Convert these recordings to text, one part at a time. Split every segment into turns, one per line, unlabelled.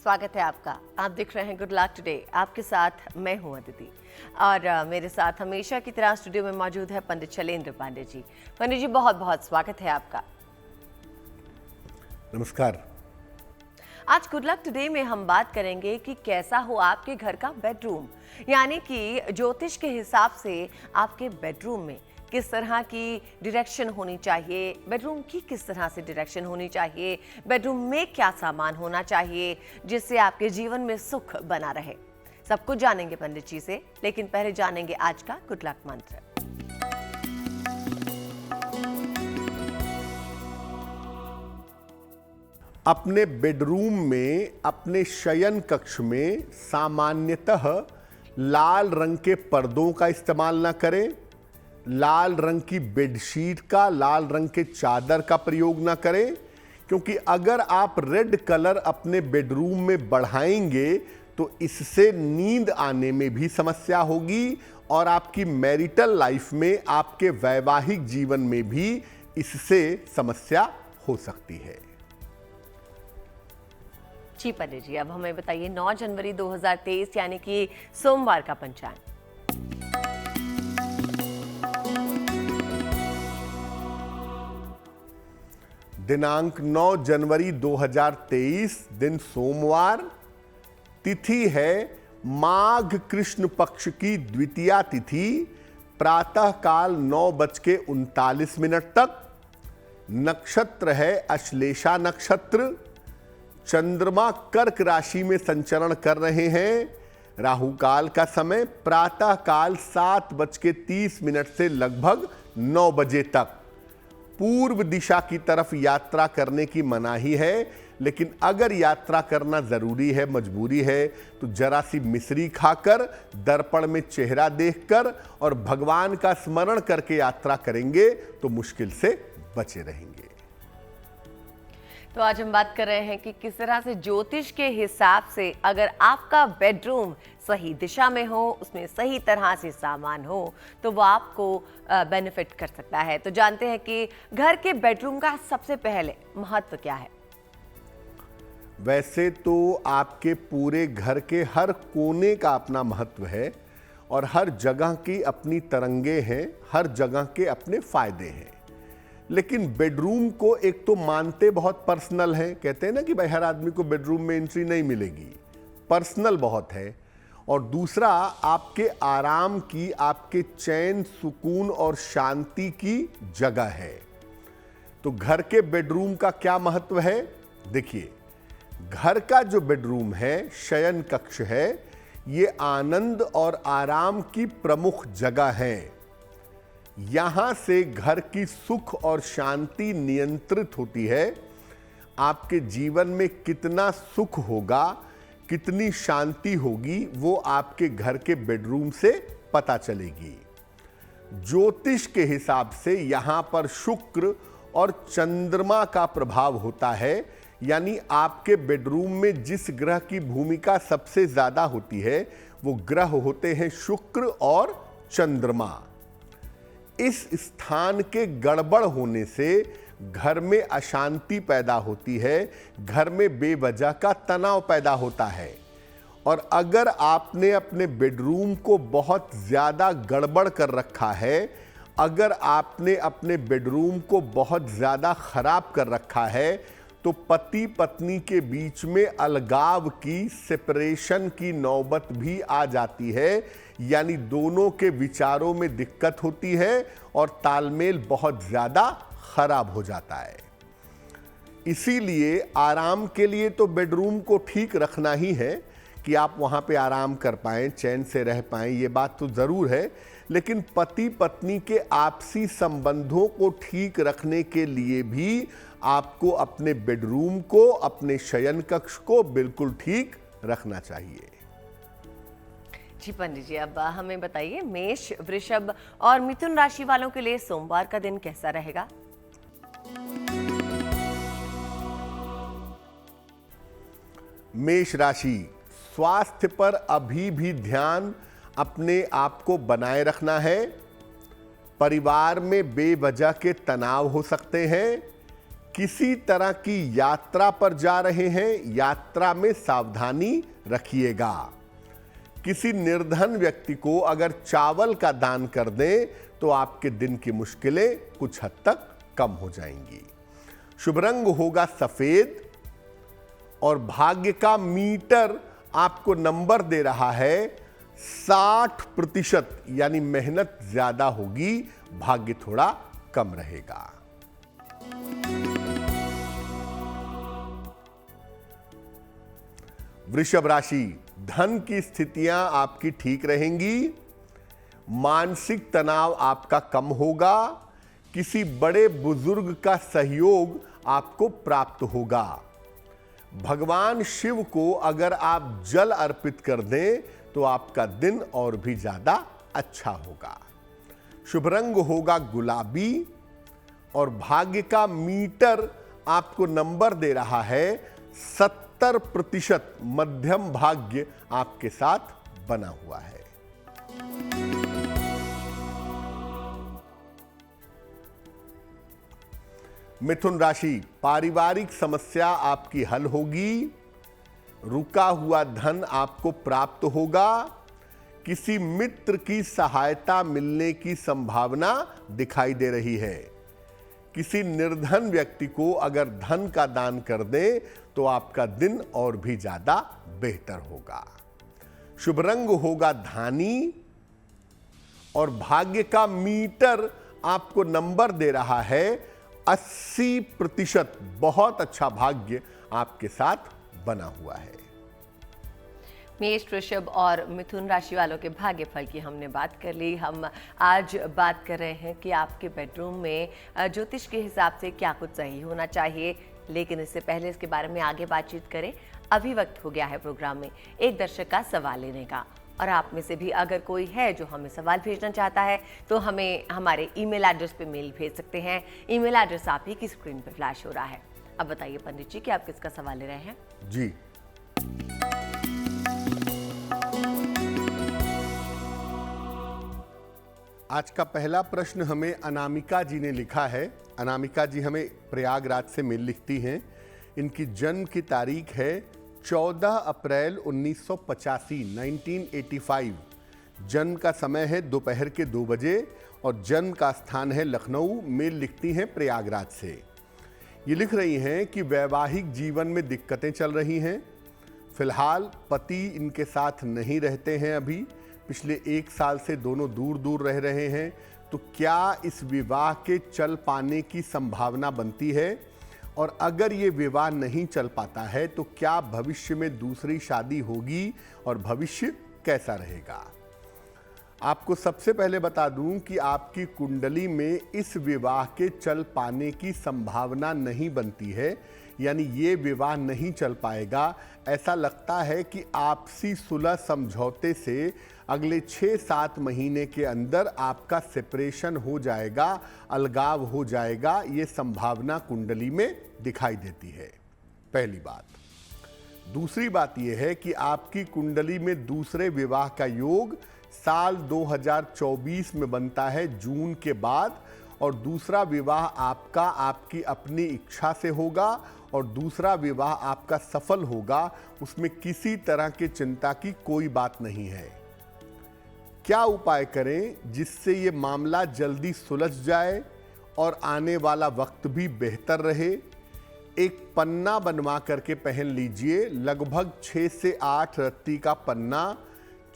स्वागत है आपका। आप देख रहे हैं गुड लक टुडे। आपके साथ मैं हूं अदिति और मेरे साथ हमेशा की तरह स्टूडियो में मौजूद है पंडित शैलेंद्र पांडे जी। पंडित जी बहुत बहुत स्वागत है आपका।
नमस्कार।
आज गुड लक टुडे में हम बात करेंगे कि कैसा हो आपके घर का बेडरूम, यानी कि ज्योतिष के हिसाब से आपके बेडरूम में किस तरह की डायरेक्शन होनी चाहिए, बेडरूम की किस तरह से डायरेक्शन होनी चाहिए, बेडरूम में क्या सामान होना चाहिए जिससे आपके जीवन में सुख बना रहे। सब कुछ जानेंगे पंडित जी से, लेकिन पहले जानेंगे आज का गुड लक मंत्र।
अपने बेडरूम में, अपने शयन कक्ष में सामान्यतः लाल रंग के पर्दों का इस्तेमाल ना करें, लाल रंग की बेडशीट का, लाल रंग के चादर का प्रयोग ना करें, क्योंकि अगर आप रेड कलर अपने बेडरूम में बढ़ाएंगे तो इससे नींद आने में भी समस्या होगी और आपकी मैरिटल लाइफ में, आपके वैवाहिक जीवन में भी इससे समस्या हो सकती है।
जी पंडित जी, अब हमें बताइए 9 जनवरी 2023 यानी कि सोमवार का पंचांग।
दिनांक 9 जनवरी 2023, दिन सोमवार, तिथि है माघ कृष्ण पक्ष की द्वितीया तिथि, प्रातः काल 9:39 तक। नक्षत्र है अश्लेषा नक्षत्र। चंद्रमा कर्क राशि में संचरण कर रहे हैं। राहु काल का समय प्रातः काल 7:30 से लगभग 9 बजे तक। पूर्व दिशा की तरफ यात्रा करने की मनाही है, लेकिन अगर यात्रा करना जरूरी है, मजबूरी है, तो जरा सी मिश्री खाकर, दर्पण में चेहरा देखकर और भगवान का स्मरण करके यात्रा करेंगे तो मुश्किल से बचे रहेंगे।
तो आज हम बात कर रहे हैं कि किस तरह से ज्योतिष के हिसाब से अगर आपका बेडरूम सही दिशा में हो, उसमें सही तरह से सामान हो, तो वो आपको बेनिफिट कर सकता है। तो जानते हैं कि घर के बेडरूम का सबसे पहले महत्व क्या है।
वैसे तो आपके पूरे घर के हर कोने का अपना महत्व है और हर जगह की अपनी तरंगे हैं, हर जगह के अपने फायदे हैं, लेकिन बेडरूम को एक तो मानते बहुत पर्सनल है। कहते हैं ना कि भाई हर आदमी को बेडरूम में एंट्री नहीं मिलेगी, पर्सनल बहुत है। और दूसरा आपके आराम की, आपके चैन, सुकून और शांति की जगह है। तो घर के बेडरूम का क्या महत्व है? देखिए, घर का जो बेडरूम है, शयन कक्ष है, ये आनंद और आराम की प्रमुख जगह है। यहां से घर की सुख और शांति नियंत्रित होती है। आपके जीवन में कितना सुख होगा, कितनी शांति होगी, वो आपके घर के बेडरूम से पता चलेगी। ज्योतिष के हिसाब से यहां पर शुक्र और चंद्रमा का प्रभाव होता है, यानी आपके बेडरूम में जिस ग्रह की भूमिका सबसे ज्यादा होती है वो ग्रह होते हैं शुक्र और चंद्रमा। इस स्थान के गड़बड़ होने से घर में अशांति पैदा होती है, घर में बेवजह का तनाव पैदा होता है। और अगर आपने अपने बेडरूम को बहुत ज्यादा गड़बड़ कर रखा है, अगर आपने अपने बेडरूम को बहुत ज्यादा खराब कर रखा है, तो पति पत्नी के बीच में अलगाव की, सेपरेशन की नौबत भी आ जाती है, यानी दोनों के विचारों में दिक्कत होती है और तालमेल बहुत ज्यादा खराब हो जाता है। इसीलिए आराम के लिए तो बेडरूम को ठीक रखना ही है कि आप वहां पे आराम कर पाएं, चैन से रह पाएं, ये बात तो जरूर है, लेकिन पति पत्नी के आपसी संबंधों को ठीक रखने के लिए भी आपको अपने बेडरूम को, अपने शयन कक्ष को बिल्कुल ठीक रखना चाहिए।
जी पंडित जी, अब हमें बताइए मेष, वृषभ और मिथुन राशि वालों के लिए सोमवार का दिन कैसा रहेगा।
मेष राशि, स्वास्थ्य पर अभी भी ध्यान अपने आप को बनाए रखना है। परिवार में बेवजह के तनाव हो सकते हैं। किसी तरह की यात्रा पर जा रहे हैं, यात्रा में सावधानी रखिएगा। किसी निर्धन व्यक्ति को अगर चावल का दान कर दें तो आपके दिन की मुश्किलें कुछ हद तक कम हो जाएंगी। शुभ रंग होगा सफेद और भाग्य का मीटर आपको नंबर दे रहा है 60%, यानी मेहनत ज्यादा होगी, भाग्य थोड़ा कम रहेगा। वृषभ राशि, धन की स्थितियां आपकी ठीक रहेंगी। मानसिक तनाव आपका कम होगा। किसी बड़े बुजुर्ग का सहयोग आपको प्राप्त होगा। भगवान शिव को अगर आप जल अर्पित कर दें तो आपका दिन और भी ज्यादा अच्छा होगा। शुभ रंग होगा गुलाबी और भाग्य का मीटर आपको नंबर दे रहा है 70%, मध्यम भाग्य आपके साथ बना हुआ है। मिथुन राशि, पारिवारिक समस्या आपकी हल होगी। रुका हुआ धन आपको प्राप्त होगा। किसी मित्र की सहायता मिलने की संभावना दिखाई दे रही है। किसी निर्धन व्यक्ति को अगर धन का दान कर दें तो आपका दिन और भी ज्यादा बेहतर होगा। शुभ रंग होगा धानी और भाग्य का मीटर आपको नंबर दे रहा है 80%, बहुत अच्छा भाग्य आपके साथ बना हुआ है।
मेष, वृषभ और मिथुन राशि वालों के भाग्य फल की हमने बात कर ली। हम आज बात कर रहे हैं कि आपके बेडरूम में ज्योतिष के हिसाब से क्या कुछ सही होना चाहिए, लेकिन इससे पहले इसके बारे में आगे बातचीत करें। अभी वक्त हो गया है प्रोग्राम में एक दर्शक का सवाल लेने का, और आप में से भी अगर कोई है जो हमें सवाल भेजना चाहता है तो हमें हमारे ईमेल एड्रेस पे मेल भेज सकते हैं। ईमेल एड्रेस आप ही की स्क्रीन पे फ्लैश हो रहा है। अब बताइए पंडित जी कि आप किसका सवाल ले रहे हैं?
जी, आज का पहला प्रश्न हमें अनामिका जी ने लिखा है। अनामिका जी हमें प्रयागराज से मेल लिखती हैं। इनकी जन्म की तारीख है 14 अप्रैल 1985, 1985। जन्म का समय है दोपहर के 2 बजे और जन्म का स्थान है लखनऊ। मेल लिखती हैं प्रयागराज से। ये लिख रही हैं कि वैवाहिक जीवन में दिक्कतें चल रही हैं। फिलहाल पति इनके साथ नहीं रहते हैं। अभी पिछले 1 साल से दोनों दूर दूर रह रहे हैं। तो क्या इस विवाह के चल पाने की संभावना बनती है? और अगर ये विवाह नहीं चल पाता है तो क्या भविष्य में दूसरी शादी होगी और भविष्य कैसा रहेगा? आपको सबसे पहले बता दूं कि आपकी कुंडली में इस विवाह के चल पाने की संभावना नहीं बनती है, यानी ये विवाह नहीं चल पाएगा। ऐसा लगता है कि आपसी सुलह समझौते से अगले 6-7 महीने के अंदर आपका सेपरेशन हो जाएगा, अलगाव हो जाएगा। ये संभावना कुंडली में दिखाई देती है, पहली बात। दूसरी बात यह है कि आपकी कुंडली में दूसरे विवाह का योग साल 2024 में बनता है, जून के बाद। और दूसरा विवाह आपका आपकी अपनी इच्छा से होगा और दूसरा विवाह आपका सफल होगा। उसमें किसी तरह की चिंता की कोई बात नहीं है। क्या उपाय करें जिससे ये मामला जल्दी सुलझ जाए और आने वाला वक्त भी बेहतर रहे? एक पन्ना बनवा करके पहन लीजिए, लगभग 6 से 8 रत्ती का पन्ना,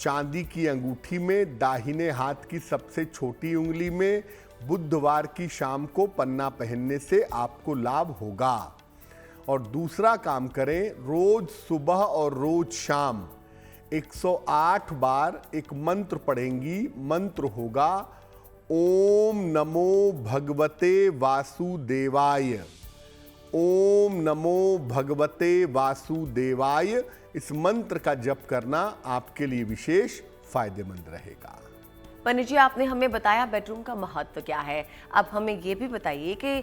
चांदी की अंगूठी में, दाहिने हाथ की सबसे छोटी उंगली में। बुधवार की शाम को पन्ना पहनने से आपको लाभ होगा। और दूसरा काम करें, रोज सुबह और रोज शाम 108 बार एक मंत्र पढ़ेंगी। मंत्र होगा ओम नमो भगवते वासुदेवाय। ओम नमो भगवते वासुदेवाय। इस मंत्र का जप करना आपके लिए विशेष फायदेमंद रहेगा।
पंडित जी, आपने हमें बताया बेडरूम का महत्व क्या है। अब हमें ये भी बताइए कि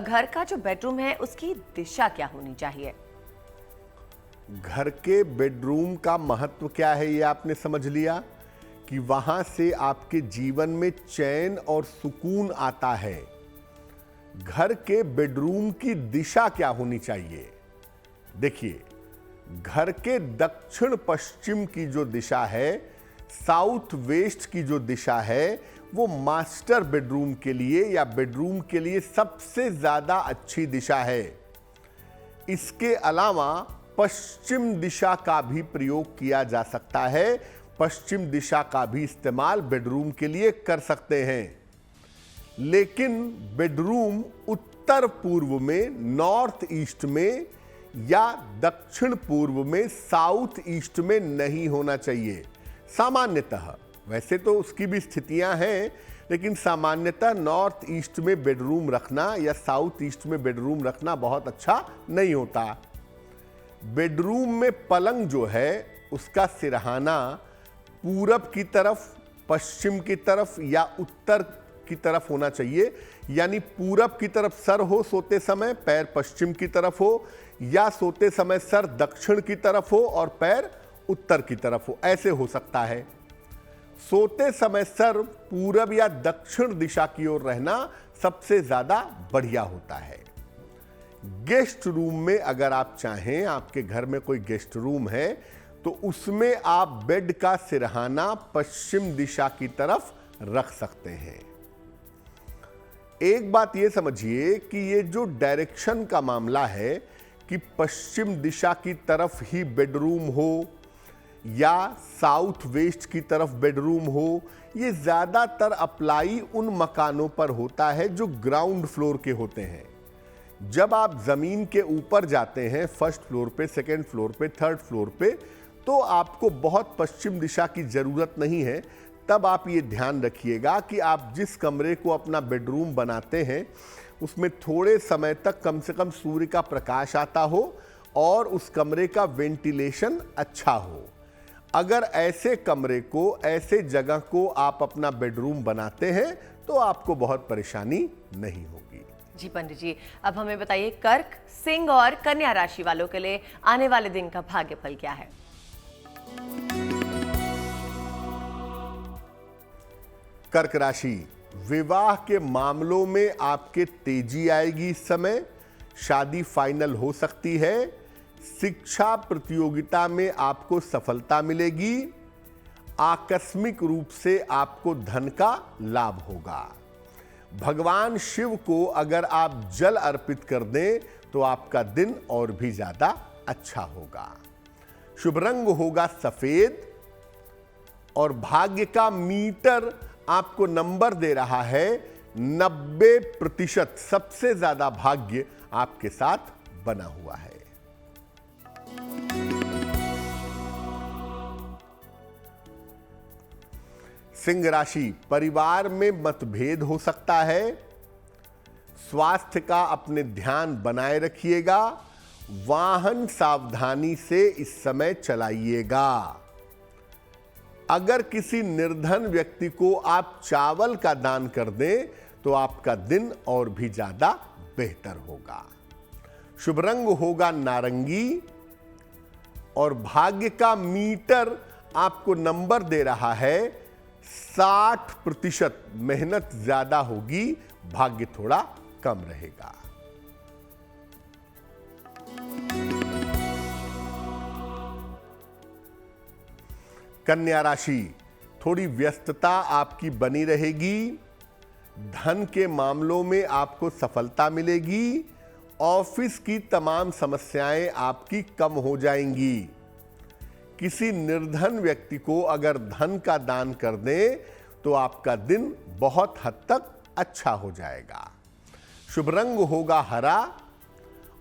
घर का जो बेडरूम है उसकी दिशा क्या होनी चाहिए?
घर के बेडरूम का महत्व क्या है ये आपने समझ लिया कि वहां से आपके जीवन में चैन और सुकून आता है। घर के बेडरूम की दिशा क्या होनी चाहिए। देखिए, घर के दक्षिण पश्चिम की जो दिशा है, साउथ वेस्ट की जो दिशा है, वो मास्टर बेडरूम के लिए या बेडरूम के लिए सबसे ज्यादा अच्छी दिशा है। इसके अलावा पश्चिम दिशा का भी प्रयोग किया जा सकता है। पश्चिम दिशा का भी इस्तेमाल बेडरूम के लिए कर सकते हैं, लेकिन बेडरूम उत्तर पूर्व में, नॉर्थ ईस्ट में या दक्षिण पूर्व में, साउथ ईस्ट में नहीं होना चाहिए सामान्यतः। वैसे तो उसकी भी स्थितियां हैं, लेकिन सामान्यतः नॉर्थ ईस्ट में बेडरूम रखना या साउथ ईस्ट में बेडरूम रखना बहुत अच्छा नहीं होता। बेडरूम में पलंग जो है उसका सिरहाना पूरब की तरफ, पश्चिम की तरफ या उत्तर की तरफ होना चाहिए। यानी पूरब की तरफ सर हो सोते समय, पैर पश्चिम की तरफ हो, या सोते समय सर दक्षिण की तरफ हो और पैर उत्तर की तरफ हो, ऐसे हो सकता है। सोते समय सर पूरब या दक्षिण दिशा की ओर रहना सबसे ज्यादा बढ़िया होता है। गेस्ट रूम में अगर आप चाहें, आपके घर में कोई गेस्ट रूम है, तो उसमें आप बेड का सिरहाना पश्चिम दिशा की तरफ रख सकते हैं। एक बात यह समझिए कि ये जो डायरेक्शन का मामला है कि पश्चिम दिशा की तरफ ही बेडरूम हो या साउथ वेस्ट की तरफ बेडरूम हो, ये ज्यादातर अप्लाई उन मकानों पर होता है जो ग्राउंड फ्लोर के होते हैं। जब आप जमीन के ऊपर जाते हैं, फर्स्ट फ्लोर पे, सेकंड फ्लोर पे, थर्ड फ्लोर पे, तो आपको बहुत पश्चिम दिशा की जरूरत नहीं है। तब आप ये ध्यान रखिएगा कि आप जिस कमरे को अपना बेडरूम बनाते हैं उसमें थोड़े समय तक कम से कम सूर्य का प्रकाश आता हो और उस कमरे का वेंटिलेशन अच्छा हो। अगर ऐसे कमरे को, ऐसे जगह को आप अपना बेडरूम बनाते हैं तो आपको बहुत परेशानी नहीं होगी।
जी पंडित जी, अब हमें बताइए कर्क, सिंह और कन्या राशि वालों के लिए आने वाले दिन का भाग्यफल क्या है।
कर्क राशि, विवाह के मामलों में आपके तेजी आएगी इस समय। शादी फाइनल हो सकती है। शिक्षा प्रतियोगिता में आपको सफलता मिलेगी। आकस्मिक रूप से आपको धन का लाभ होगा। भगवान शिव को अगर आप जल अर्पित कर दें तो आपका दिन और भी ज्यादा अच्छा होगा। शुभ रंग होगा सफेद और भाग्य का मीटर आपको नंबर दे रहा है 90%। सबसे ज्यादा भाग्य आपके साथ बना हुआ है। सिंह राशि, परिवार में मतभेद हो सकता है। स्वास्थ्य का अपने ध्यान बनाए रखिएगा। वाहन सावधानी से इस समय चलाइएगा। अगर किसी निर्धन व्यक्ति को आप चावल का दान कर दें तो आपका दिन और भी ज्यादा बेहतर होगा। शुभ रंग होगा नारंगी और भाग्य का मीटर आपको नंबर दे रहा है 60%। मेहनत ज्यादा होगी, भाग्य थोड़ा कम रहेगा। कन्या राशि, थोड़ी व्यस्तता आपकी बनी रहेगी। धन के मामलों में आपको सफलता मिलेगी। ऑफिस की तमाम समस्याएं आपकी कम हो जाएंगी। किसी निर्धन व्यक्ति को अगर धन का दान कर दें तो आपका दिन बहुत हद तक अच्छा हो जाएगा। शुभ रंग होगा हरा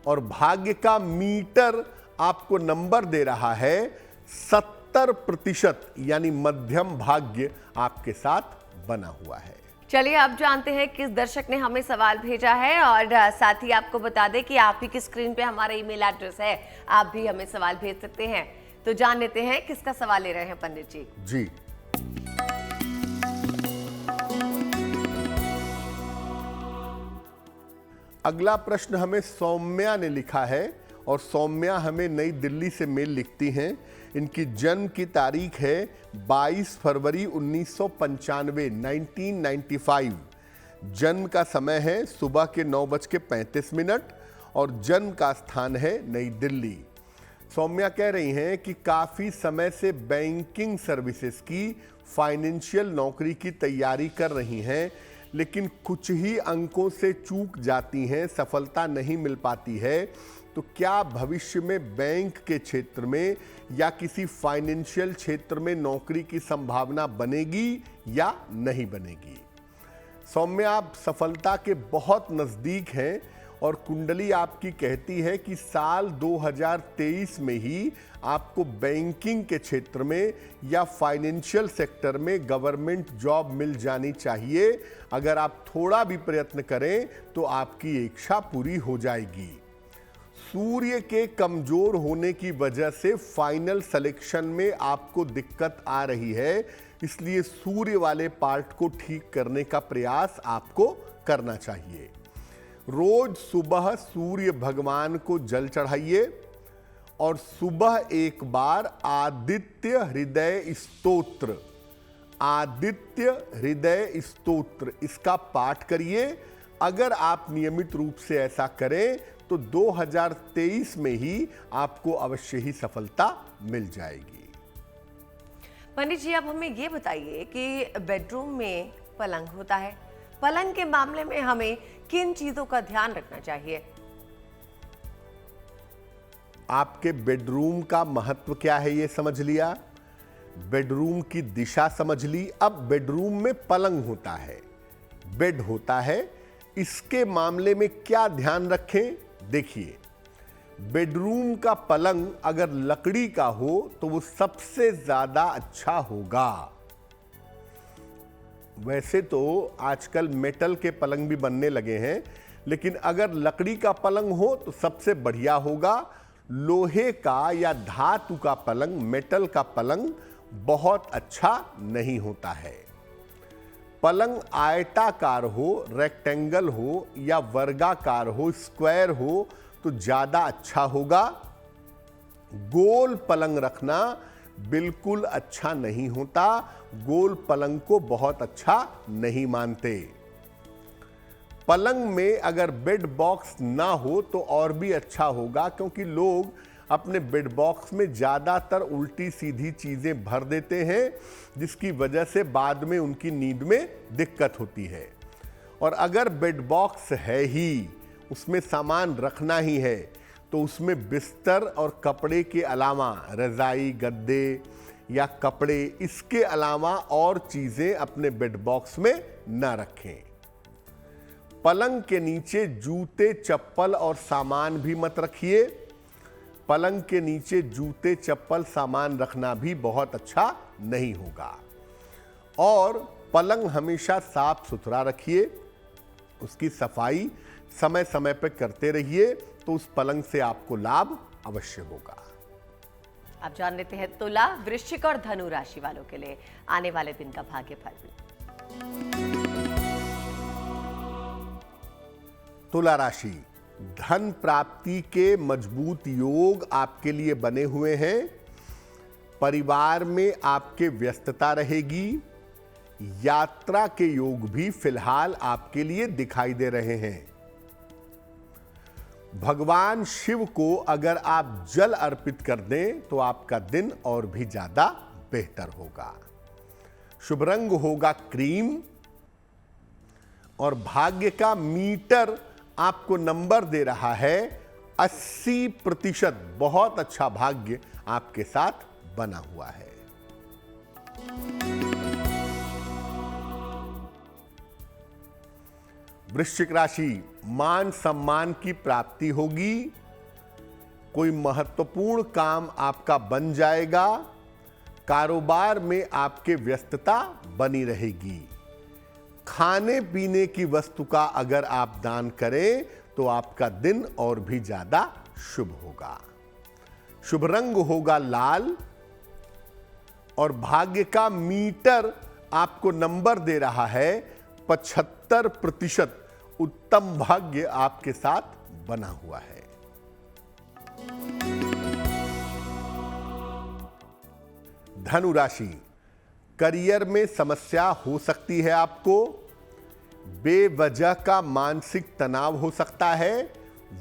और भाग्य का मीटर आपको नंबर दे रहा है 70%। यानी मध्यम भाग्य आपके साथ बना हुआ है।
चलिए अब जानते हैं किस दर्शक ने हमें सवाल भेजा है और साथ ही आपको बता दें कि आप ही की स्क्रीन पे हमारा ईमेल एड्रेस है, आप भी हमें सवाल भेज सकते हैं। तो जान लेते हैं किसका सवाल ले रहे हैं पंडित जी।
जी, अगला प्रश्न हमें सौम्या ने लिखा है और सौम्या हमें नई दिल्ली से मेल लिखती हैं। इनकी जन्म की तारीख है 22 फरवरी 1995, 1995। जन्म का समय है सुबह के 9:35 और जन्म का स्थान है नई दिल्ली। सौम्या कह रही हैं कि काफ़ी समय से बैंकिंग सर्विसेज की फाइनेंशियल नौकरी की तैयारी कर रही हैं, लेकिन कुछ ही अंकों से चूक जाती हैं, सफलता नहीं मिल पाती है। तो क्या भविष्य में बैंक के क्षेत्र में या किसी फाइनेंशियल क्षेत्र में नौकरी की संभावना बनेगी या नहीं बनेगी? सौम्या, आप सफलता के बहुत नज़दीक हैं और कुंडली आपकी कहती है कि साल 2023 में ही आपको बैंकिंग के क्षेत्र में या फाइनेंशियल सेक्टर में गवर्नमेंट जॉब मिल जानी चाहिए। अगर आप थोड़ा भी प्रयत्न करें तो आपकी इच्छा पूरी हो जाएगी। सूर्य के कमजोर होने की वजह से फाइनल सिलेक्शन में आपको दिक्कत आ रही है, इसलिए सूर्य वाले पार्ट को ठीक करने का प्रयास आपको करना चाहिए। रोज सुबह सूर्य भगवान को जल चढ़ाइए और सुबह एक बार आदित्य हृदय स्तोत्र इसका पाठ करिए। अगर आप नियमित रूप से ऐसा करें तो 2023 में ही आपको अवश्य ही सफलता मिल जाएगी।
पंडित जी, अब हमें ये बताइए कि बेडरूम में पलंग होता है, पलंग के मामले में हमें किन चीजों का ध्यान रखना चाहिए?
आपके बेडरूम का महत्व क्या है ये समझ लिया, बेडरूम की दिशा समझ ली। अब बेडरूम में पलंग होता है, बेड होता है, इसके मामले में क्या ध्यान रखें? देखिए, बेडरूम का पलंग अगर लकड़ी का हो तो वो सबसे ज्यादा अच्छा होगा। वैसे तो आजकल मेटल के पलंग भी बनने लगे हैं, लेकिन अगर लकड़ी का पलंग हो तो सबसे बढ़िया होगा। लोहे का या धातु का पलंग, मेटल का पलंग बहुत अच्छा नहीं होता है। पलंग आयताकार हो, रेक्टेंगल हो या वर्गाकार हो, स्क्वायर हो तो ज्यादा अच्छा होगा। गोल पलंग रखना बिल्कुल अच्छा नहीं होता, गोल पलंग को बहुत अच्छा नहीं मानते। पलंग में अगर बेड बॉक्स ना हो तो और भी अच्छा होगा, क्योंकि लोग अपने बेड बॉक्स में ज़्यादातर उल्टी सीधी चीज़ें भर देते हैं, जिसकी वजह से बाद में उनकी नींद में दिक्कत होती है। और अगर बेड बॉक्स है ही, उसमें सामान रखना ही है, तो उसमें बिस्तर और कपड़े के अलावा रज़ाई, गद्दे या कपड़े, इसके अलावा और चीज़ें अपने बेड बॉक्स में न रखें। पलंग के नीचे जूते, चप्पल और सामान भी मत रखिए। पलंग के नीचे जूते, चप्पल, सामान रखना भी बहुत अच्छा नहीं होगा। और पलंग हमेशा साफ सुथरा रखिए, उसकी सफाई समय समय पर करते रहिए, तो उस पलंग से आपको लाभ अवश्य होगा।
आप जान लेते हैं तुला, वृश्चिक और धनु राशि वालों के लिए आने वाले दिन का भाग्यफल।
तुला राशि, धन प्राप्ति के मजबूत योग आपके लिए बने हुए हैं। परिवार में आपके व्यस्तता रहेगी। यात्रा के योग भी फिलहाल आपके लिए दिखाई दे रहे हैं। भगवान शिव को अगर आप जल अर्पित कर दें तो आपका दिन और भी ज्यादा बेहतर होगा। शुभ रंग होगा क्रीम और भाग्य का मीटर आपको नंबर दे रहा है 80%। बहुत अच्छा भाग्य आपके साथ बना हुआ है। वृश्चिक राशि, मान सम्मान की प्राप्ति होगी। कोई महत्वपूर्ण काम आपका बन जाएगा। कारोबार में आपके व्यस्तता बनी रहेगी। खाने पीने की वस्तु का अगर आप दान करें तो आपका दिन और भी ज्यादा शुभ होगा। शुभ रंग होगा लाल और भाग्य का मीटर आपको नंबर दे रहा है 75%। उत्तम भाग्य आपके साथ बना हुआ है। धनु राशि, करियर में समस्या हो सकती है आपको। बेवजह का मानसिक तनाव हो सकता है,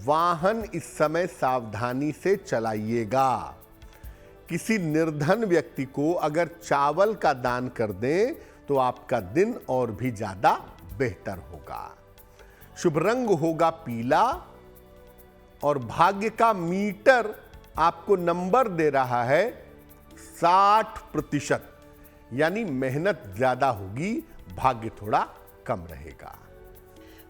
वाहन इस समय सावधानी से चलाइएगा। किसी निर्धन व्यक्ति को अगर चावल का दान कर दें तो आपका दिन और भी ज्यादा बेहतर होगा। शुभ रंग होगा पीला और भाग्य का मीटर आपको नंबर दे रहा है 60%, यानी मेहनत ज्यादा होगी, भाग्य थोड़ा कम रहेगा।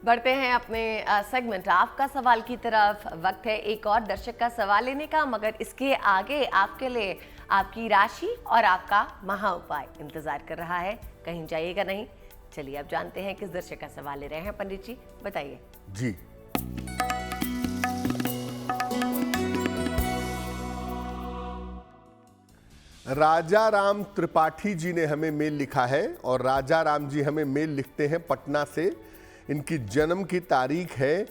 बढ़ते हैं अपने सेगमेंट आपका सवाल की तरफ। वक्त है एक और दर्शक का सवाल लेने का, मगर इसके आगे आपके लिए आपकी राशि और आपका महा उपाय इंतजार कर रहा है। कहीं जाइएगा नहीं। चलिए अब जानते हैं किस दर्शक का सवाल ले रहे हैं। पंडित जी बताइए।
जी, राजा राम त्रिपाठी जी ने हमें मेल लिखा है और राजा राम जी हमें मेल लिखते हैं पटना से। इनकी जन्म की तारीख है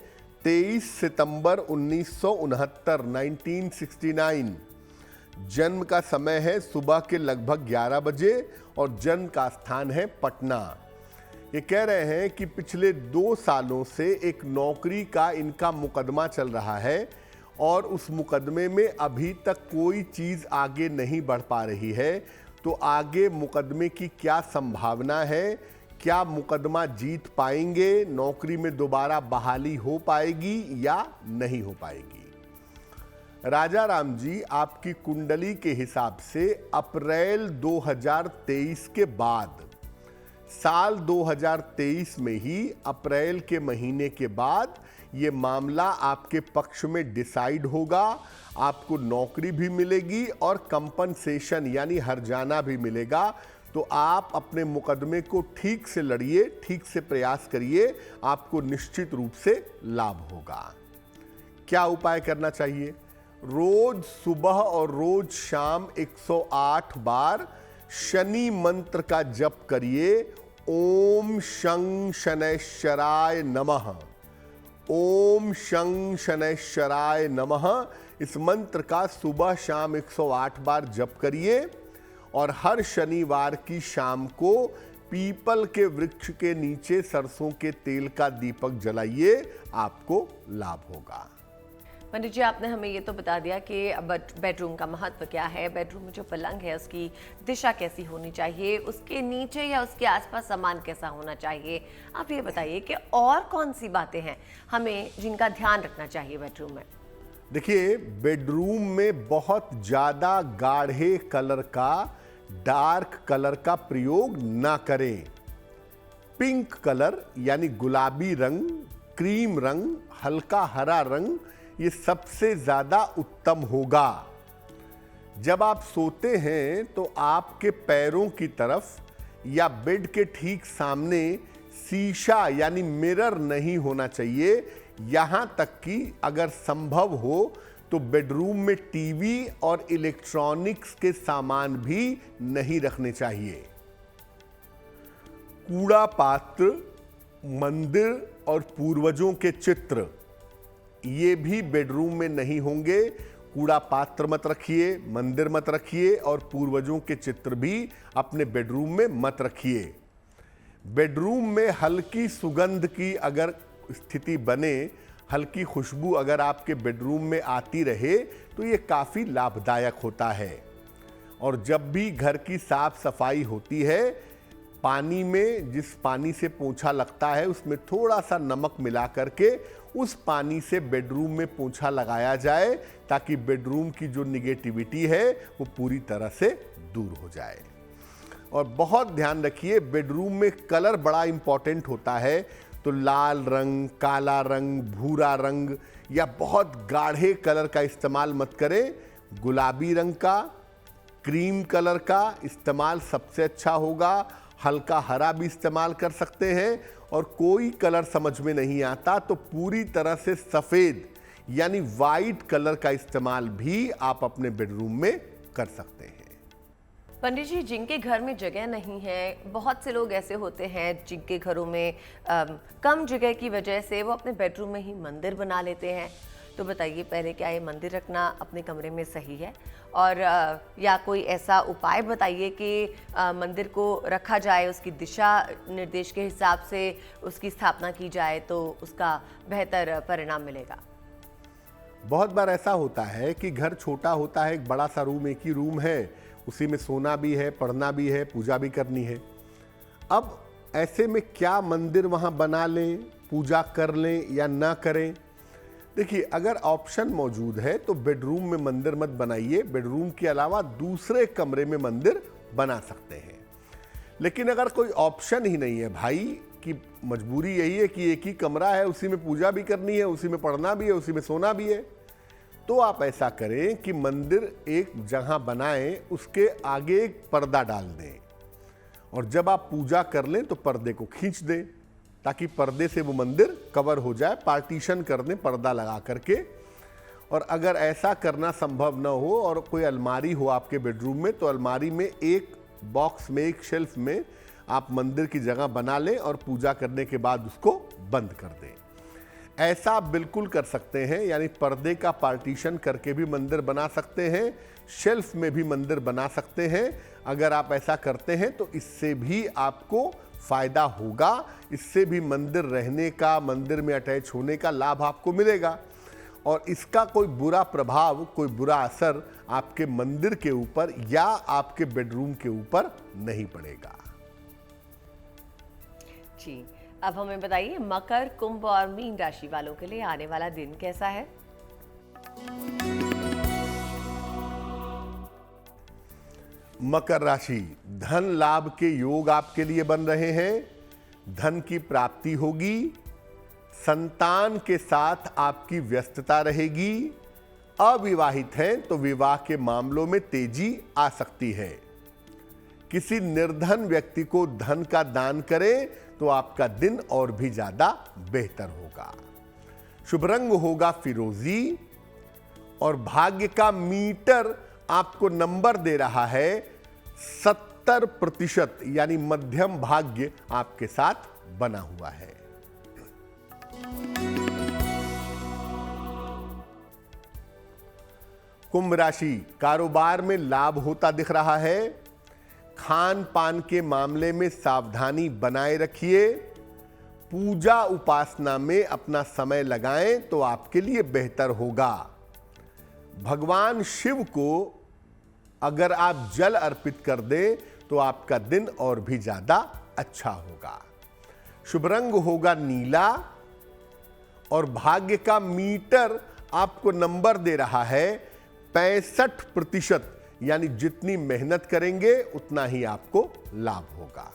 23 सितंबर 1969, 1969। जन्म का समय है सुबह के लगभग 11 बजे और जन्म का स्थान है पटना। ये कह रहे हैं कि पिछले 2 सालों से एक नौकरी का इनका मुकदमा चल रहा है और उस मुकदमे में अभी तक कोई चीज आगे नहीं बढ़ पा रही है। तो आगे मुकदमे की क्या संभावना है, क्या मुकदमा जीत पाएंगे, नौकरी में दोबारा बहाली हो पाएगी या नहीं हो पाएगी। राजा राम जी, आपकी कुंडली के हिसाब से अप्रैल 2023 के बाद, साल 2023 में ही अप्रैल के महीने के बाद ये मामला आपके पक्ष में डिसाइड होगा। आपको नौकरी भी मिलेगी और कंपनसेशन यानी हर्जाना भी मिलेगा। तो आप अपने मुकदमे को ठीक से लड़िए, ठीक से प्रयास करिए, आपको निश्चित रूप से लाभ होगा। क्या उपाय करना चाहिए? रोज सुबह और रोज शाम 108 बार शनि मंत्र का जप करिए। ओम शं शनैश्चराय नमः, ओम शं शनैश्चराय नमः। इस मंत्र का सुबह शाम 108 बार जप करिए और हर शनिवार की शाम को पीपल के वृक्ष के नीचे सरसों के तेल का दीपक जलाइए, आपको लाभ होगा।
पंडित जी, आपने हमें ये तो बता दिया कि बेडरूम का महत्व क्या है, बेडरूम में जो पलंग है उसकी दिशा कैसी होनी चाहिए, उसके नीचे या उसके आसपास सामान कैसा होना चाहिए। आप ये बताइए कि और कौन सी बातें हैं हमें जिनका ध्यान रखना चाहिए बेडरूम में।
देखिए, बेडरूम में बहुत ज़्यादा गाढ़े कलर का, डार्क कलर का प्रयोग ना करें। पिंक कलर यानी गुलाबी रंग, क्रीम रंग, हल्का हरा रंग, ये सबसे ज़्यादा उत्तम होगा। जब आप सोते हैं तो आपके पैरों की तरफ या बेड के ठीक सामने शीशा यानी मिरर नहीं होना चाहिए। यहां तक कि अगर संभव हो तो बेडरूम में टीवी और इलेक्ट्रॉनिक्स के सामान भी नहीं रखने चाहिए। कूड़ा पात्र, मंदिर और पूर्वजों के चित्र ये भी बेडरूम में नहीं होंगे। कूड़ा पात्र मत रखिए, मंदिर मत रखिए और पूर्वजों के चित्र भी अपने बेडरूम में मत रखिए। बेडरूम में हल्की सुगंध की अगर स्थिति बने, हल्की खुशबू अगर आपके बेडरूम में आती रहे तो ये काफ़ी लाभदायक होता है। और जब भी घर की साफ सफाई होती है, पानी में जिस पानी से पोंछा लगता है उसमें थोड़ा सा नमक मिला करके उस पानी से बेडरूम में पोंछा लगाया जाए, ताकि बेडरूम की जो निगेटिविटी है वो पूरी तरह से दूर हो जाए। और बहुत ध्यान रखिए, बेडरूम में कलर बड़ा इंपॉर्टेंट होता है। तो लाल रंग, काला रंग, भूरा रंग या बहुत गाढ़े कलर का इस्तेमाल मत करें। गुलाबी रंग का, क्रीम कलर का इस्तेमाल सबसे अच्छा होगा। हल्का हरा भी इस्तेमाल कर सकते हैं और कोई कलर समझ में नहीं आता तो पूरी तरह से सफ़ेद यानी वाइट कलर का इस्तेमाल भी आप अपने बेडरूम में कर सकते हैं।
पंडित जी, जिनके घर में जगह नहीं है, बहुत से लोग ऐसे होते हैं जिनके घरों में कम जगह की वजह से वो अपने बेडरूम में ही मंदिर बना लेते हैं। तो बताइए पहले क्या ये मंदिर रखना अपने कमरे में सही है, और या कोई ऐसा उपाय बताइए कि मंदिर को रखा जाए, उसकी दिशा निर्देश के हिसाब से उसकी स्थापना की जाए तो उसका बेहतर परिणाम मिलेगा।
बहुत बार ऐसा होता है कि घर छोटा होता है, एक बड़ा सा रूम, एक ही रूम है, उसी में सोना भी है, पढ़ना भी है, पूजा भी करनी है। अब ऐसे में क्या मंदिर वहाँ बना लें, पूजा कर लें या ना करें? देखिए, अगर ऑप्शन मौजूद है तो बेडरूम में मंदिर मत बनाइए, बेडरूम के अलावा दूसरे कमरे में मंदिर बना सकते हैं। लेकिन अगर कोई ऑप्शन ही नहीं है भाई, कि मजबूरी यही है कि एक ही कमरा है, उसी में पूजा भी करनी है, उसी में पढ़ना भी है, उसी में सोना भी है, तो आप ऐसा करें कि मंदिर एक जहां बनाएं, उसके आगे एक पर्दा डाल दें, और जब आप पूजा कर लें तो पर्दे को खींच दें, ताकि पर्दे से वो मंदिर कवर हो जाए। पार्टीशन कर दें पर्दा लगा करके। और अगर ऐसा करना संभव न हो और कोई अलमारी हो आपके बेडरूम में, तो अलमारी में एक बॉक्स में, एक शेल्फ में आप मंदिर की जगह बना लें और पूजा करने के बाद उसको बंद कर दें। ऐसा आप बिल्कुल कर सकते हैं, यानी पर्दे का पार्टीशन करके भी मंदिर बना सकते हैं, शेल्फ में भी मंदिर बना सकते हैं। अगर आप ऐसा करते हैं तो इससे भी आपको फायदा होगा, इससे भी मंदिर रहने का, मंदिर में अटैच होने का लाभ आपको मिलेगा, और इसका कोई बुरा प्रभाव, कोई बुरा असर आपके मंदिर के ऊपर या आपके बेडरूम के ऊपर नहीं पड़ेगा।
जी, अब हमें बताइए मकर, कुंभ और मीन राशि वालों के लिए आने वाला दिन कैसा है?
मकर राशि, धन लाभ के योग आपके लिए बन रहे हैं, धन की प्राप्ति होगी, संतान के साथ आपकी व्यस्तता रहेगी। अविवाहित हैं तो विवाह के मामलों में तेजी आ सकती है। किसी निर्धन व्यक्ति को धन का दान करें तो आपका दिन और भी ज्यादा बेहतर होगा। शुभ रंग होगा फिरोजी, और भाग्य का मीटर आपको नंबर दे रहा है 70%, यानी मध्यम भाग्य आपके साथ बना हुआ है। कुंभ राशि, कारोबार में लाभ होता दिख रहा है। खान पान के मामले में सावधानी बनाए रखिए। पूजा उपासना में अपना समय लगाएं तो आपके लिए बेहतर होगा। भगवान शिव को अगर आप जल अर्पित कर दें तो आपका दिन और भी ज्यादा अच्छा होगा। शुभ रंग होगा नीला, और भाग्य का मीटर आपको नंबर दे रहा है 65%, यानी जितनी मेहनत करेंगे उतना ही आपको लाभ होगा।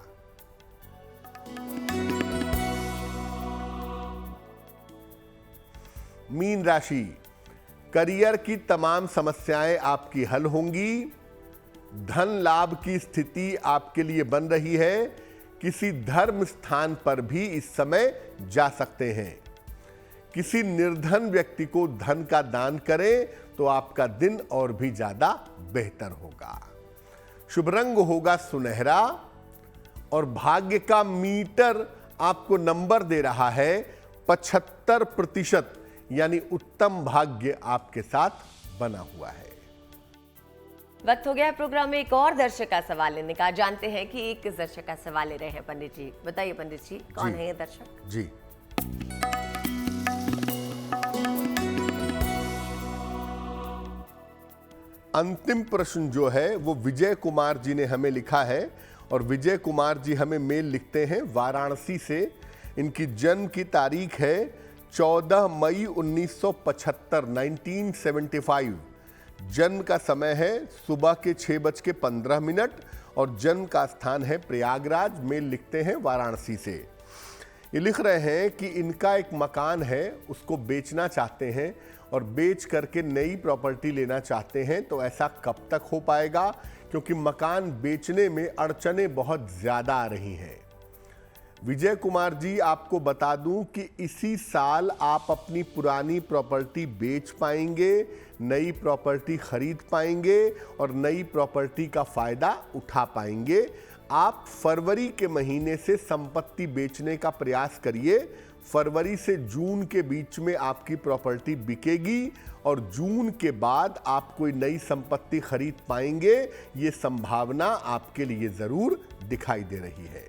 मीन राशि, करियर की तमाम समस्याएं आपकी हल होंगी। धन लाभ की स्थिति आपके लिए बन रही है। किसी धर्म स्थान पर भी इस समय जा सकते हैं। किसी निर्धन व्यक्ति को धन का दान करें तो आपका दिन और भी ज्यादा बेहतर होगा। शुभ रंग होगा सुनहरा, और भाग्य का मीटर आपको नंबर दे रहा है 75%, यानी उत्तम भाग्य आपके साथ बना हुआ है।
वक्त हो गया है प्रोग्राम में एक और दर्शक का सवाल लेने का। जानते हैं कि एक किस दर्शक का सवाल ले रहे हैं पंडित जी। बताइए पंडित जी, कौन है ये दर्शक?
जी, अंतिम प्रश्न जो है वो विजय कुमार जी ने हमें लिखा है, और विजय कुमार जी हमें मेल लिखते हैं वाराणसी से। इनकी जन्म की तारीख है 14 मई 1975, 1975। जन्म का समय है सुबह के 6:15, और जन्म का स्थान है प्रयागराज। मेल लिखते हैं वाराणसी से। ये लिख रहे हैं कि इनका एक मकान है, उसको बेचना चाहते हैं, और बेच करके नई प्रॉपर्टी लेना चाहते हैं। तो ऐसा कब तक हो पाएगा, क्योंकि मकान बेचने में अड़चनें बहुत ज़्यादा आ रही हैं। विजय कुमार जी, आपको बता दूं कि इसी साल आप अपनी पुरानी प्रॉपर्टी बेच पाएंगे, नई प्रॉपर्टी खरीद पाएंगे, और नई प्रॉपर्टी का फ़ायदा उठा पाएंगे। आप फरवरी के महीने से संपत्ति बेचने का प्रयास करिए। फरवरी से जून के बीच में आपकी प्रॉपर्टी बिकेगी और जून के बाद आप कोई नई संपत्ति खरीद पाएंगे, ये संभावना आपके लिए जरूर दिखाई दे रही है।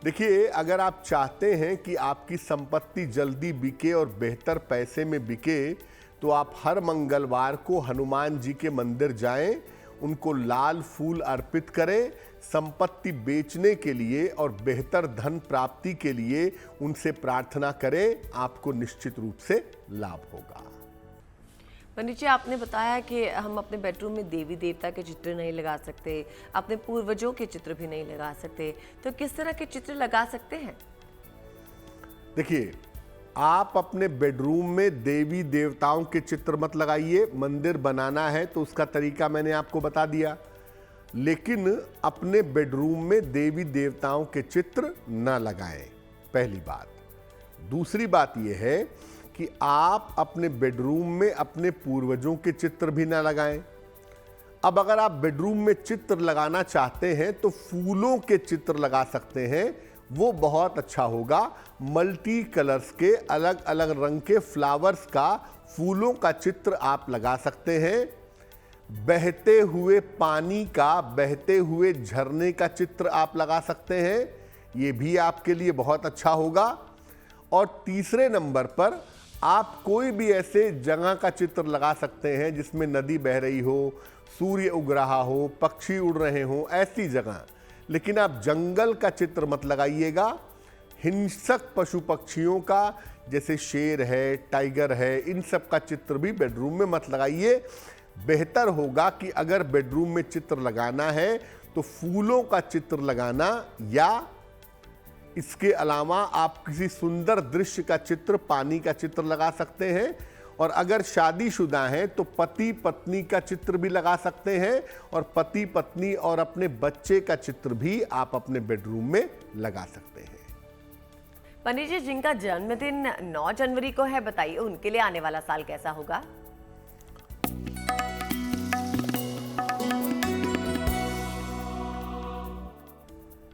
देखिए, अगर आप चाहते हैं कि आपकी संपत्ति जल्दी बिके और बेहतर पैसे में बिके, तो आप हर मंगलवार को हनुमान जी के मंदिर जाएं, उनको लाल फूल अर्पित करें। संपत्ति बेचने के लिए और बेहतर धन प्राप्ति के लिए उनसे प्रार्थना करें, आपको निश्चित रूप से लाभ होगा।
पंडित जी, आपने बताया कि हम अपने बेडरूम में देवी देवता के चित्र नहीं लगा सकते, अपने पूर्वजों के चित्र भी नहीं लगा सकते, तो किस तरह के चित्र लगा सकते हैं?
देखिए, आप अपने बेडरूम में देवी देवताओं के चित्र मत लगाइए। मंदिर बनाना है तो उसका तरीका मैंने आपको बता दिया, लेकिन अपने बेडरूम में देवी देवताओं के चित्र न लगाएं, पहली बात। दूसरी बात यह है कि आप अपने बेडरूम में अपने पूर्वजों के चित्र भी ना लगाएं। अब अगर आप बेडरूम में चित्र लगाना चाहते हैं तो फूलों के चित्र लगा सकते हैं, वो बहुत अच्छा होगा। मल्टी कलर्स के, अलग अलग रंग के फ्लावर्स का, फूलों का चित्र आप लगा सकते हैं। बहते हुए पानी का, बहते हुए झरने का चित्र आप लगा सकते हैं, ये भी आपके लिए बहुत अच्छा होगा। और तीसरे नंबर पर आप कोई भी ऐसे जगह का चित्र लगा सकते हैं जिसमें नदी बह रही हो, सूर्य उग रहा हो, पक्षी उड़ रहे हो, ऐसी जगह। लेकिन आप जंगल का चित्र मत लगाइएगा। हिंसक पशु पक्षियों का, जैसे शेर है, टाइगर है, इन सब का चित्र भी बेडरूम में मत लगाइए। बेहतर होगा कि अगर बेडरूम में चित्र लगाना है तो फूलों का चित्र लगाना, या इसके अलावा आप किसी सुंदर दृश्य का चित्र, पानी का चित्र लगा सकते हैं। और अगर शादीशुदा हैं तो पति पत्नी का चित्र भी लगा सकते हैं, और पति पत्नी और अपने बच्चे का चित्र भी आप अपने बेडरूम में लगा सकते हैं।
पंडित जी, जिनका जन्मदिन 9 जनवरी को है, बताइए उनके लिए आने वाला साल कैसा होगा?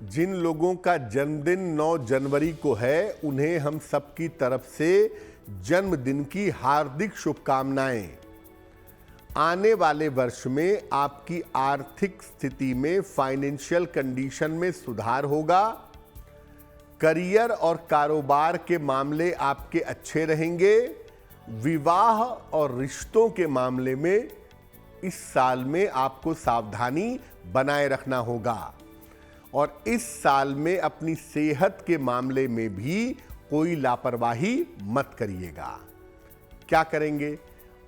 जिन लोगों का जन्मदिन 9 जनवरी को है, उन्हें हम सबकी तरफ से जन्मदिन की हार्दिक शुभकामनाएं। आने वाले वर्ष में आपकी आर्थिक स्थिति में, फाइनेंशियल कंडीशन में सुधार होगा। करियर और कारोबार के मामले आपके अच्छे रहेंगे। विवाह और रिश्तों के मामले में इस साल में आपको सावधानी बनाए रखना होगा। और इस साल में अपनी सेहत के मामले में भी कोई लापरवाही मत करिएगा। क्या करेंगे?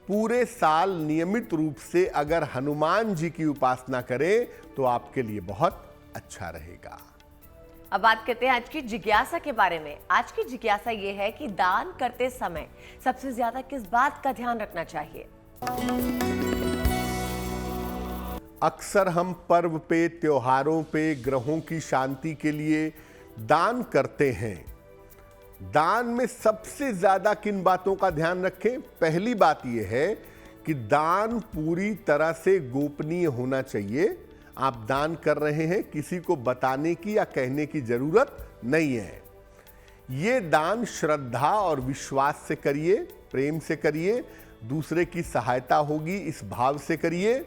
पूरे साल नियमित रूप से अगर हनुमान जी की उपासना करें तो आपके लिए बहुत अच्छा रहेगा।
अब बात करते हैं आज की जिज्ञासा के बारे में। आज की जिज्ञासा ये है कि दान करते समय सबसे ज्यादा किस बात का ध्यान रखना चाहिए?
अक्सर हम पर्व पे, त्योहारों पे, ग्रहों की शांति के लिए दान करते हैं। दान में सबसे ज्यादा किन बातों का ध्यान रखें? पहली बात यह है कि दान पूरी तरह से गोपनीय होना चाहिए। आप दान कर रहे हैं, किसी को बताने की या कहने की जरूरत नहीं है। ये दान श्रद्धा और विश्वास से करिए, प्रेम से करिए, दूसरे की सहायता होगी इस भाव से करिए।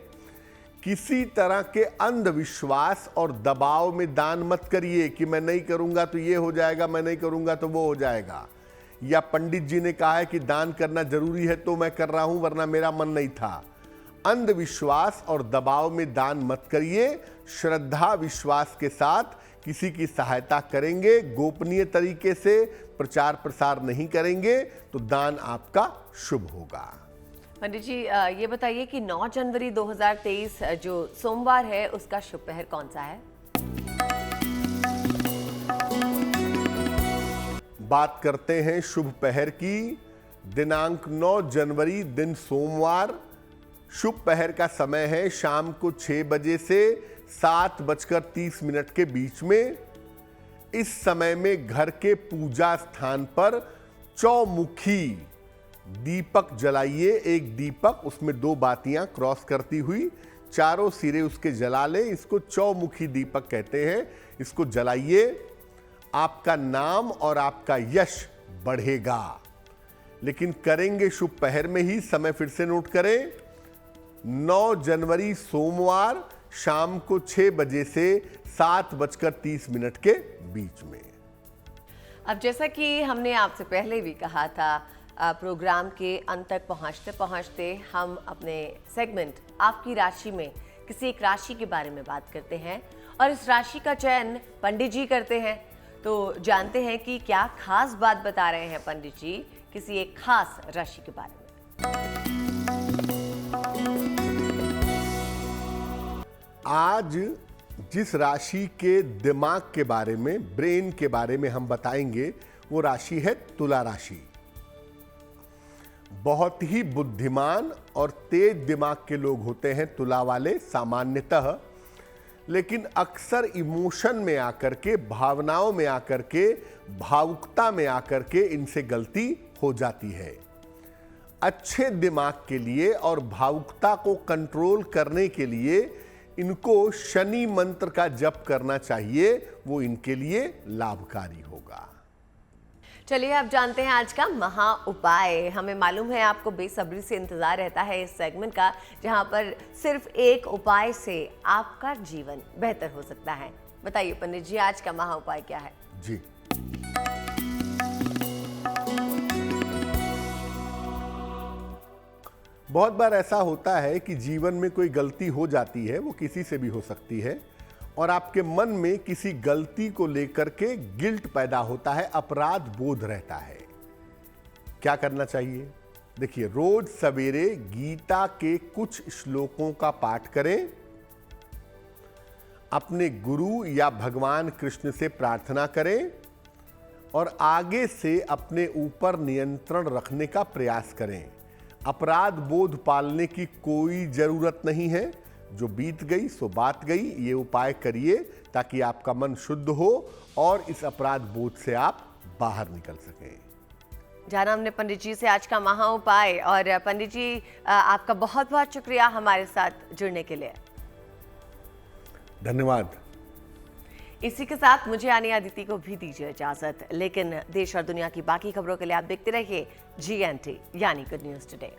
किसी तरह के अंधविश्वास और दबाव में दान मत करिए कि मैं नहीं करूंगा तो ये हो जाएगा, मैं नहीं करूंगा तो वो हो जाएगा, या पंडित जी ने कहा है कि दान करना जरूरी है तो मैं कर रहा हूं वरना मेरा मन नहीं था। अंधविश्वास और दबाव में दान मत करिए। श्रद्धा विश्वास के साथ किसी की सहायता करेंगे, गोपनीय तरीके से प्रचार प्रसार नहीं करेंगे तो दान आपका शुभ होगा।
पंडित जी, ये बताइए कि 9 जनवरी 2023 जो सोमवार है, उसका शुभ पहर कौन सा है?
बात करते हैं शुभ पहर की। दिनांक 9 जनवरी, दिन सोमवार। शुभ पहर का समय है शाम को 6 बजे से 7:30 के बीच में। इस समय में घर के पूजा स्थान पर चौमुखी दीपक जलाइए। एक दीपक, उसमें 2 बातियां क्रॉस करती हुई, चारों सिरे उसके जला ले। इसको चौमुखी दीपक कहते हैं। इसको जलाइए। आपका नाम और आपका यश बढ़ेगा। लेकिन करेंगे शुभ पहर में ही। समय फिर से नोट करें, 9 जनवरी सोमवार शाम को 6 बजे से 7:30 के बीच में।
अब जैसा कि हमने आपसे पहले भी कहा था, प्रोग्राम के अंत तक पहुंचते पहुंचते हम अपने सेगमेंट आपकी राशि में किसी एक राशि के बारे में बात करते हैं और इस राशि का चयन पंडित जी करते हैं। तो जानते हैं कि क्या खास बात बता रहे हैं पंडित जी किसी एक खास राशि के बारे में।
आज जिस राशि के दिमाग के बारे में, ब्रेन के बारे में हम बताएंगे, वो राशि है तुला राशि। बहुत ही बुद्धिमान और तेज दिमाग के लोग होते हैं तुला वाले सामान्यतः, लेकिन अक्सर इमोशन में आकर के, भावनाओं में आकर के, भावुकता में आकर के इनसे गलती हो जाती है। अच्छे दिमाग के लिए और भावुकता को कंट्रोल करने के लिए इनको शनि मंत्र का जप करना चाहिए, वो इनके लिए लाभकारी होगा।
चलिए अब जानते हैं आज का महा उपाय। हमें मालूम है आपको बेसब्री से इंतजार रहता है इस सेगमेंट का, जहां पर सिर्फ एक उपाय से आपका जीवन बेहतर हो सकता है। बताइए पंडित जी, आज का महा उपाय क्या है?
जी, बहुत बार ऐसा होता है कि जीवन में कोई गलती हो जाती है, वो किसी से भी हो सकती है, और आपके मन में किसी गलती को लेकर के गिल्ट पैदा होता है, अपराध बोध रहता है। क्या करना चाहिए? देखिए, रोज सवेरे गीता के कुछ श्लोकों का पाठ करें, अपने गुरु या भगवान कृष्ण से प्रार्थना करें और आगे से अपने ऊपर नियंत्रण रखने का प्रयास करें। अपराध बोध पालने की कोई जरूरत नहीं है। जो बीत गई सो बात गई, ये उपाय करिए ताकि आपका मन शुद्ध हो और इस अपराध बोध से आप बाहर निकल सकें।
जाना हमने पंडित जी से आज का महा उपाय। और पंडित जी, आपका बहुत बहुत शुक्रिया हमारे साथ जुड़ने के लिए।
धन्यवाद।
इसी के साथ मुझे यानी अदिति को भी दीजिए इजाजत, लेकिन देश और दुनिया की बाकी खबरों के लिए आप देखते रहिए GNT यानी गुड न्यूज टुडे।